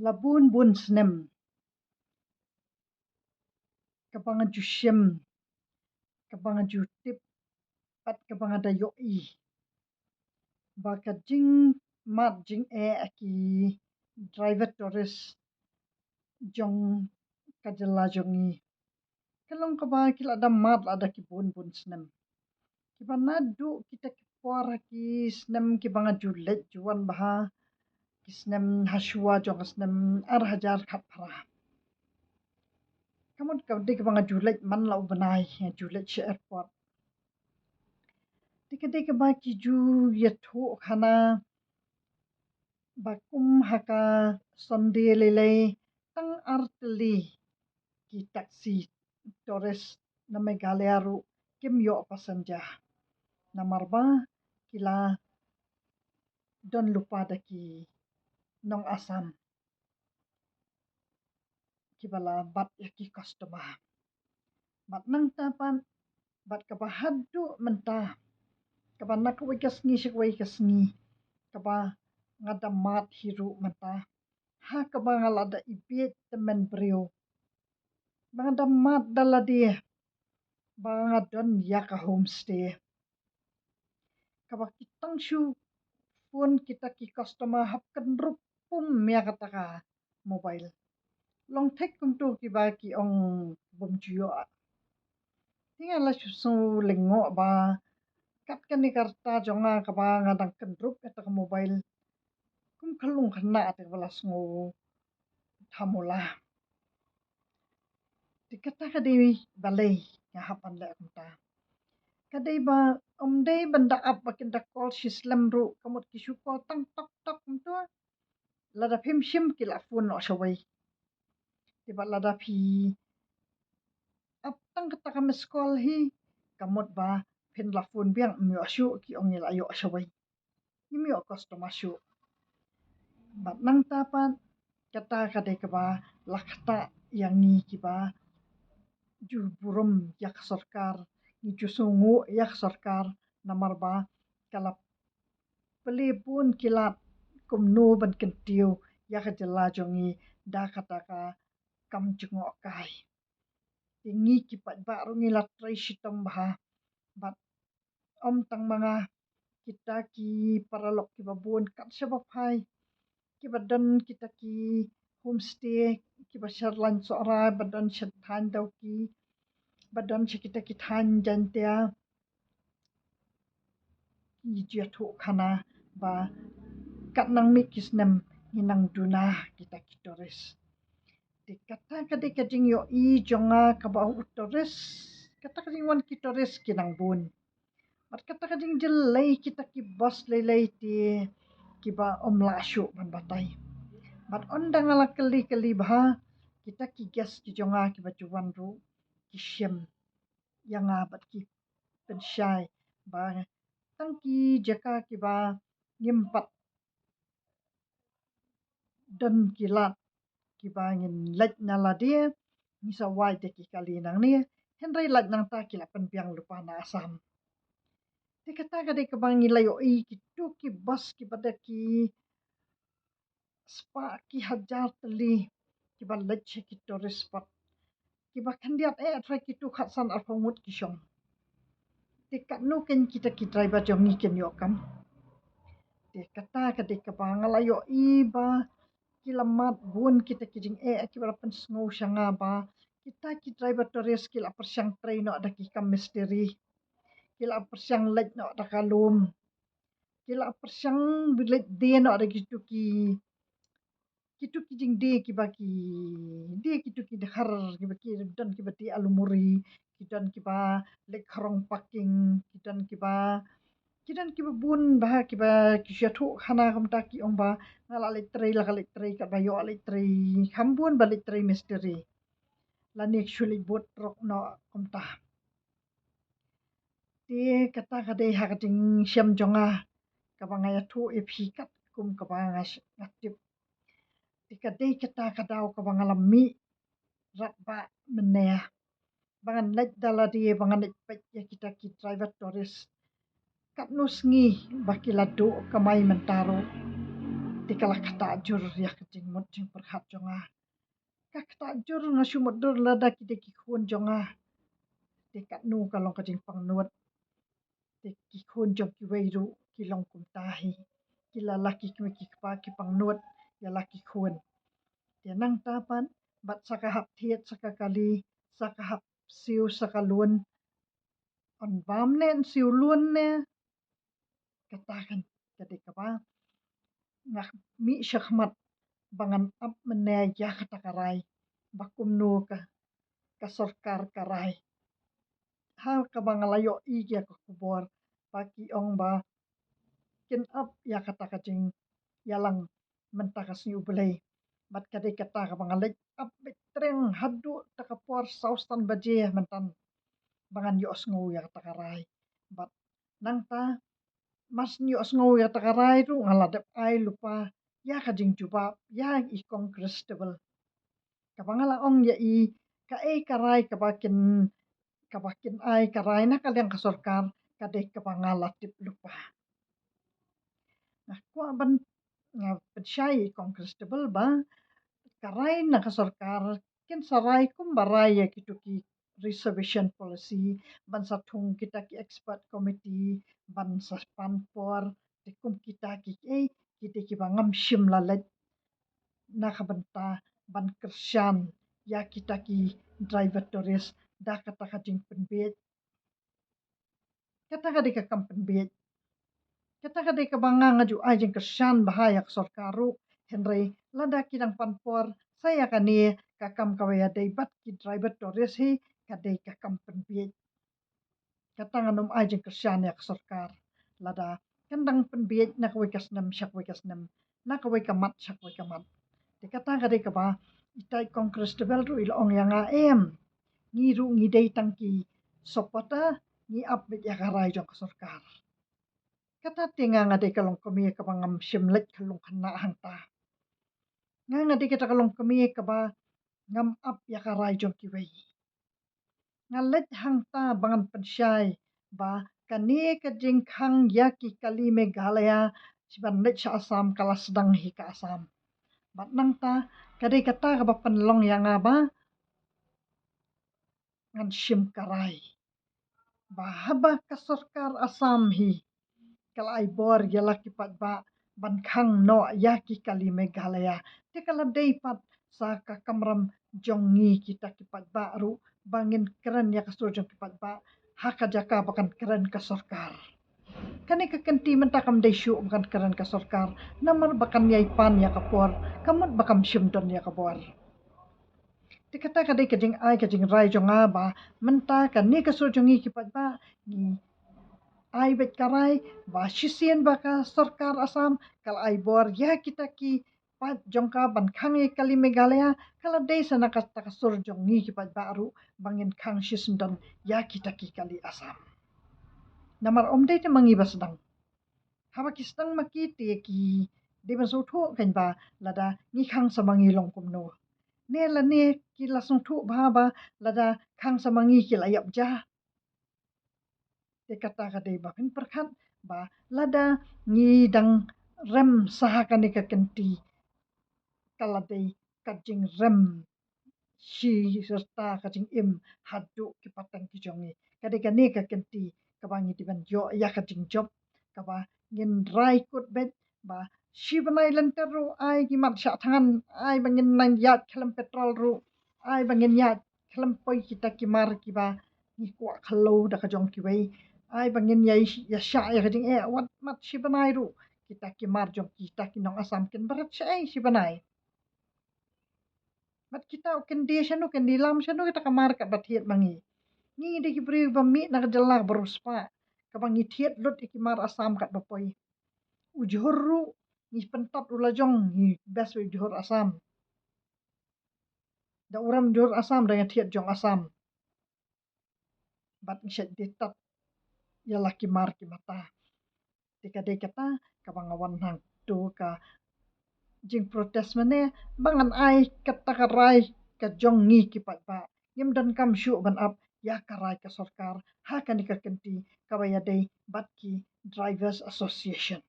Labun bun snem kabanga jushem kabanga jutip pat kabanga da yoi baka jing mat jing aki driver tourist jong kajala jongi kalong kaba kila da mat ada ki bun snem kiba nadu kita kipor ki snem kibanga julet juan baha ki snem haswa jong snem hajar khat phara kamun kabdi kibanga julet man lau banai julet shi airport tikade ka ba ki ju yathu khana bakum haka sonde lele tang artli ki taxi tourist na Meghalaya ru kim yo passenger nomor ba kila don lupa daki nong asam kibala bat yaki customer bat nang tapan bat kaba hadu menta kaba nak wikas ni kaba ngada mat hiru menta ha kaba ngalada ibet temen brio bangada mat daladia bangadon yaka homestay kaba kitang shu pun kita ki customer hapkan rup pum ya kataka mobile long tek kum tu ki ba ki ong bum juyo tinga la su lengo ba kat kan ni karta jonga kaba ngadang kendrup kataka mobile kum kalung khana te balas ngo thamula dikata ka dewi balai ya hapan la kumta kadai ba dai banda up bakin da call shislam ru kamut ki shu call tang tok tok tu lada phim shim kila phone no shawai tiba lada phi ap tang kata ka miss call hi kamut ba phin la phone biang myo shu ki ong ila yo shawai ni myo customer shu bat nang tapan kata kadai ka ba lakhta yang ni ki ba ju burum yak sarkar ni ju sungu yak sarkar namar ba kalap pelipun kilat kumno ban kentiu yak jela jongi da kata ka kam jungo kai tingi ki pat ba rungi la trai shitam bah bat om tang manga kita ki paralok ki babun kat sebab hai ki badan kita ki homestay ki basar lan sora badan shathan dau ki badan kita ki than jantia ki jethu khana ba kat nang mi kisnem hinang duna kita ki tourist kata kadai kading yo i jonga kaba tourist kata kading wan ki tourist kinang bun mat kata kading jelai kita ki bus lelai ti kiba omla shu man batai mat ondang ala kali kali bah kita ki gas ki jonga ki bajuan ru ki shem yang bat ki pensyai ba tangki jaka ki ba ngimpat dan kilat ki ba ngin lek nala dia ni sawai te ki kali nang ni henry lek nang ta ki lapan piang lupa na asam te kata kadai ka bang ilayo i ki tu ki bus ki pada ki spa ki hajar tali ki ba lek ki tourist spot ki ba kandiat try ki tu khatsan alfongut ki shong te kat nu ken kita ki driver jong ni ken yo kam te kata kadai ka bang alayo i ba kilamat bun kita kijing ki barapan snow shanga ba kita ki driver tourist kila persyang train no ada ki kam misteri kila persyang lek no ada kalum kila persyang bilet dia no ada gitu ki kitu kijing de ki baki de kitu ki har ki baki dan ki bati alumuri kidan ki ba lek kharong parking kidan ki bun bah ki ba ki shathu khana kam ta ki ong ba ngala le trei ka ba yo le trei khambun ba le trei misteri la ni actually bot rok no kam ta te kata kade ha kating syam jonga ka ba ngaya thu e phi kat kum ka ba ngatip tikadei kita kadau ka bangalam mi rat ba menea bangan lek dala die bangan lek pet ya kita ki driver tourist kat nus ngi baki ladu kamai mentaro Dikalah kata jur ya kejing mut jing perhat jonga. Kata jur na shumut dur lada kita kikun jonga. Dekat nu kalong kejing pangnuat. Kikun jong kiweiru kilong kumtahi. Kila laki kime kikpa kipangnuat ya laki kun. Dia nang tapan bat sakahap tiet sakakali sakahap siu sakalun. On bam nen siu lun ne katakan ketika ba ngak mi syahmat bangan ap menaya kata karai bakum nu ka sorkar karai ha ka bangalayo i ya ka kubor paki ong ba kin ap ya kata kajing yalang mentakas ni ubelai bat kadai kata ka bangalek ap betreng hadu takapor saustan baje mentan bangan yo osngu ya kata karai bat nang ta mas ni osngu ya kata karai ru ngaladep ai lupa ya kajing jubab ya i congressable kabangala ong ya i ka karai kabakin ai karai na kaliang kasorkar kadai kabangala tip lupa nah ko ban nga pensyai congressable ba karai na kasorkar ken sarai kum barai ya kitu ki reservation policy ban satung kita ki expert committee ban sa panpor tikum kita ki kita ki bangam shim lalet na kabenta ban kersyan ya kita ki driver tourist da kata kajing penbet kata kadi ka kam penbet kata kadi ka banga ngaju ajing kersyan bahaya ke sorkaru henry lada kidang panpor saya kani ka kam kawaya debat ki driver tourist hi kadai ka kam penbet kata nganum ajing kersyan ya ke sorkar lada kendang penbet na kawai kasnam syak kawai kasnam na kawai kamat syak kawai kamat dikata kadi ka ba itai kongres tebel ru ilong yang em ngi ru ngi dei tangki sopota ngi up bit ya karai jong sorkar kata tinga ngade kalong kami ka bangam shimlet kalong kana hangta nga ngade kita kalong kami ka ba ngam up ya karai jong kiwei ngalet hangta bangan pensyai ba kani ka jingkhang ya ki kali megalaya siban let sha asam kala sedang hi ka asam bat nang ta kadai kata ka ba penlong yang ba ngan shim karai bahaba ka sorkar asam hi kala ai bor yala ki pat ba ban khang no ya ki kali megalaya te kala dei pat sa ka kamram jongi kita ki pat ba ru bangin keren ya ka sojong ki pat ba haka jaka bakan keren ka sorkar kani ka kenti mentakam dei syu bakan keren ka sorkar namar bakan yai pan ya ka por kamut bakam shim don ya ka bor dikata kadai kajing ai kajing rai jonga ba menta kan ni ka sojongi ki pat ba ni ai bet karai ba shisien ba ka sarkar asam kal ai bor ya kita ki pat jongka ban khangi kali megalaya kala dei sana ka ta ka sorjongi ki pat baru bangin khang shisendon ya kita ki kali asam namar om dei te mangi basdang haba ki sedang maki te ki de ban so tho kan ba lada ni khang samangi long kum no ne la ne ki la song thu ba ba lada khang samangi ki la yap ja te kata ka dei ba pin perkhat ba lada ngi dang rem saha ka ni ka kenti kala dei kajing rem shi serta kajing im hadu ki patang ki jongi kade ka ni ka kenti ka bangi di ban yo ya kajing job ka ba ngin rai kut bet ba shi banai lenter ru ai ki mat sha tangan ai bangin nan yat kelam petrol ru ai bangin yat kelam poi kita ki mar ki ba ni kwa khalo da ka jong ki wei ai bangin yai ya sha ya kajing wat mat shi banai ru kita ki mar jong kita ki nong asam ken berat shai shi banai mat kita kendi shanu kendi lam shanu kita kamar ka bathiet mangi ni de ki bri bami na jalla beruspa ka bangi thiet lut ikimar asam kat bapoi ujhurru ni pentat ulajong ni best ujhur asam da uram jur asam da thiet jong asam bat shet ditat ya laki mar ki mata tika de kata ka bangawan hang tu ka jing protes mane bangan ai kata karai ka jong ngi ki pat ba yim dan kam shu ban up ya karai ka sarkar ha kan ka kenti ka ba ya dei bat ki drivers association